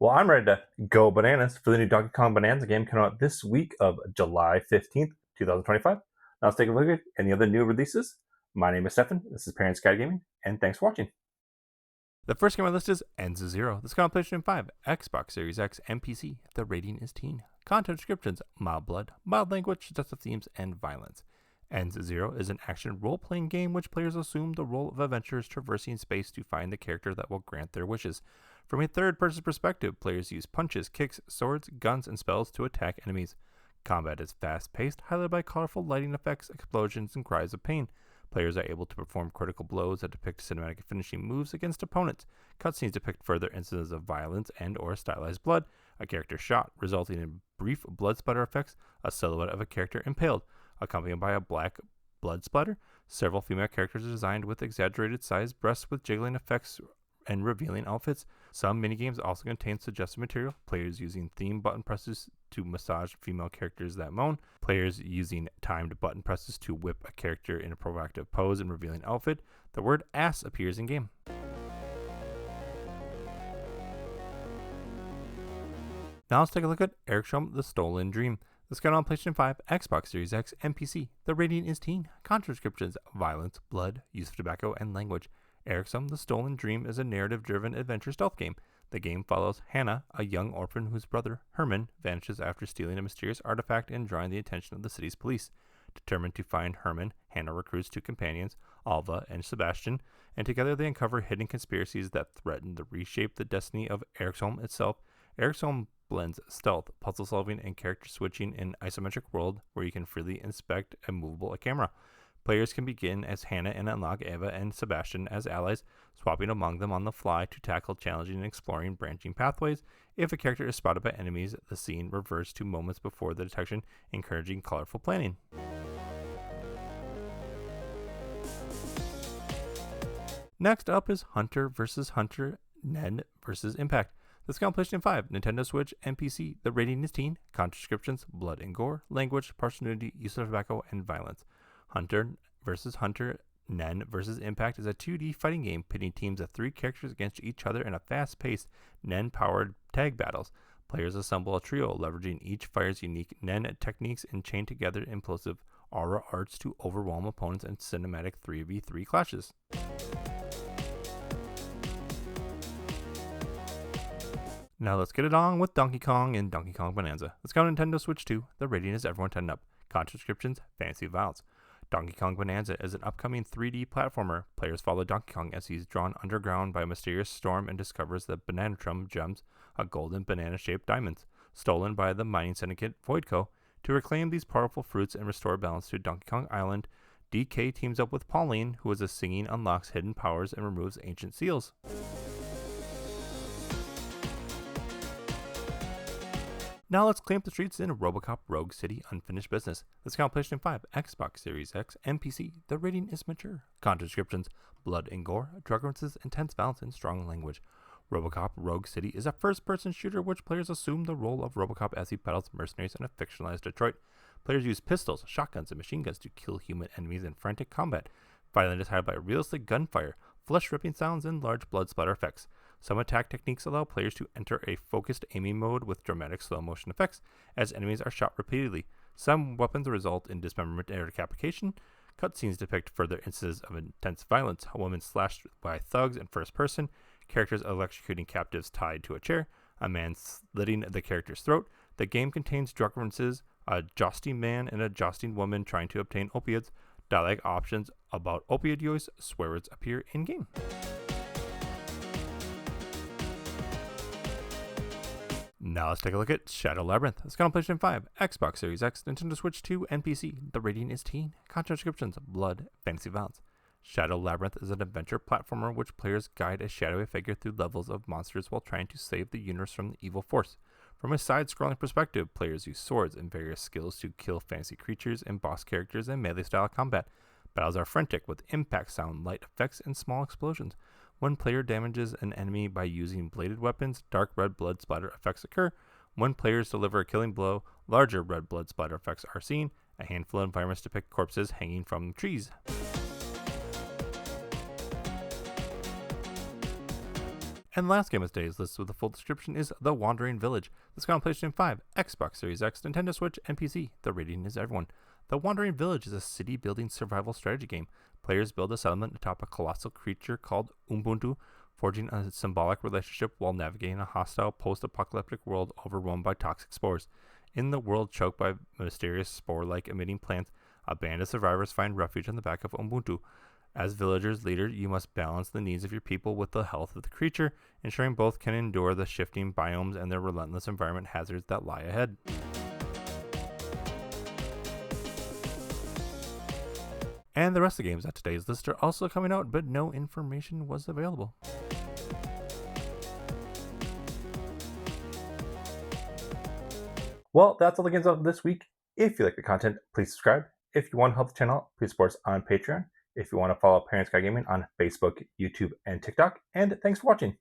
Well, I'm ready to go bananas for the new Donkey Kong Bonanza game coming out this week of July 15th, 2025. Now let's take a look at any other new releases. My name is Stefan, this is Parents Guide Gaming, and thanks for watching. The first game on the list is Enza Zero. This is on PlayStation 5, Xbox Series X, and PC. The rating is teen. Content descriptions: mild blood, mild language, suggestive themes, and violence. Enza Zero is an action role-playing game which players assume the role of adventurers traversing space to find the character that will grant their wishes. From a third-person perspective, players use punches, kicks, swords, guns, and spells to attack enemies. Combat is fast-paced, highlighted by colorful lighting effects, explosions, and cries of pain. Players are able to perform critical blows that depict cinematic finishing moves against opponents. Cutscenes depict further instances of violence and or stylized blood, a character shot, resulting in brief blood splatter effects, a silhouette of a character impaled, accompanied by a black blood splatter. Several female characters are designed with exaggerated sized breasts with jiggling effects and revealing outfits. Some minigames also contain suggestive material, players using theme button presses to massage female characters that moan, players using timed button presses to whip a character in a provocative pose and revealing outfit. The word ass appears in game. Now let's take a look at Eriksholm, The Stolen Dream. This got on PlayStation 5, Xbox Series X, and PC. The rating is teen. Content descriptions: violence, blood, use of tobacco, and language. Eriksholm, The Stolen Dream is a narrative-driven adventure stealth game. The game follows Hannah, a young orphan whose brother, Herman, vanishes after stealing a mysterious artifact and drawing the attention of the city's police. Determined to find Herman, Hannah recruits two companions, Alva and Sebastian, and together they uncover hidden conspiracies that threaten to reshape the destiny of Eriksholm itself. Eriksholm blends stealth, puzzle solving, and character switching in an isometric world where you can freely inspect a movable camera. Players can begin as Hannah and unlock Eva and Sebastian as allies, swapping among them on the fly to tackle challenging and exploring branching pathways. If a character is spotted by enemies, the scene reverts to moments before the detection, encouraging colorful planning. Next up is Hunter vs. Hunter Ned vs. Impact. This is on PlayStation 5, Nintendo Switch, and PC. The rating is teen. Content descriptions: blood and gore, language, partial nudity, use of tobacco, and violence. Hunter vs. Hunter Nen vs. Impact is a 2D fighting game pitting teams of 3 characters against each other in a fast-paced Nen-powered tag battles. Players assemble a trio, leveraging each fighter's unique Nen techniques and chain together implosive aura arts to overwhelm opponents in cinematic 3v3 clashes. Now let's get it on with Donkey Kong and Donkey Kong Bonanza. Let's go on Nintendo Switch 2. The rating is everyone 10 up. Content descriptions: fantasy violence. Donkey Kong Bonanza is an upcoming 3D platformer. Players follow Donkey Kong as he's drawn underground by a mysterious storm and discovers the Bananatrum gems, a golden banana-shaped diamonds, stolen by the mining syndicate Voidco. To reclaim these powerful fruits and restore balance to Donkey Kong Island, DK teams up with Pauline, who is a singing, unlocks hidden powers and removes ancient seals. Now let's clean up the streets in RoboCop Rogue City Unfinished Business. This is on PlayStation 5, Xbox Series X, and PC. The rating is mature. Content descriptions: blood and gore, drug references, intense violence, and strong language. RoboCop Rogue City is a first-person shooter which players assume the role of RoboCop as he battles mercenaries in a fictionalized Detroit. Players use pistols, shotguns, and machine guns to kill human enemies in frantic combat. Violence is highlighted by realistic gunfire, flesh-ripping sounds, and large blood splatter effects. Some attack techniques allow players to enter a focused aiming mode with dramatic slow motion effects as enemies are shot repeatedly. Some weapons result in dismemberment or decapitation. Cutscenes depict further instances of intense violence: a woman slashed by thugs in first person, characters electrocuting captives tied to a chair, a man slitting the character's throat. The game contains drug references, a jousting man and a jousting woman trying to obtain opiates. Dialogue options about opioid use, swear words appear in-game. Now let's take a look at Shadow Labyrinth. It's got on PlayStation 5, Xbox Series X, Nintendo Switch 2, and PC. The rating is teen. Content descriptions: blood, fantasy violence. Shadow Labyrinth is an adventure platformer which players guide a shadowy figure through levels of monsters while trying to save the universe from the evil force. From a side-scrolling perspective, players use swords and various skills to kill fantasy creatures and boss characters in melee-style combat. Battles are frantic with impact sound, light effects, and small explosions. One player damages an enemy by using bladed weapons, dark red blood splatter effects occur. When players deliver a killing blow, larger red blood splatter effects are seen. A handful of environments depict corpses hanging from trees. And the last game of today's list with a full description is The Wandering Village. This is on PlayStation 5, Xbox Series X, Nintendo Switch, and PC. The rating is everyone. The Wandering Village is a city-building survival strategy game. Players build a settlement atop a colossal creature called Ubuntu, forging a symbolic relationship while navigating a hostile post-apocalyptic world overrun by toxic spores. In the world choked by mysterious spore-like emitting plants, a band of survivors find refuge on the back of Ubuntu. As villagers' leader, you must balance the needs of your people with the health of the creature, ensuring both can endure the shifting biomes and the relentless environment hazards that lie ahead. And the rest of the games on today's list are also coming out, but no information was available. Well, that's all the games out this week. If you like the content, please subscribe. If you want to help the channel, please support us on Patreon. If you want to follow Parents Guide Gaming on Facebook, YouTube, and TikTok. And thanks for watching.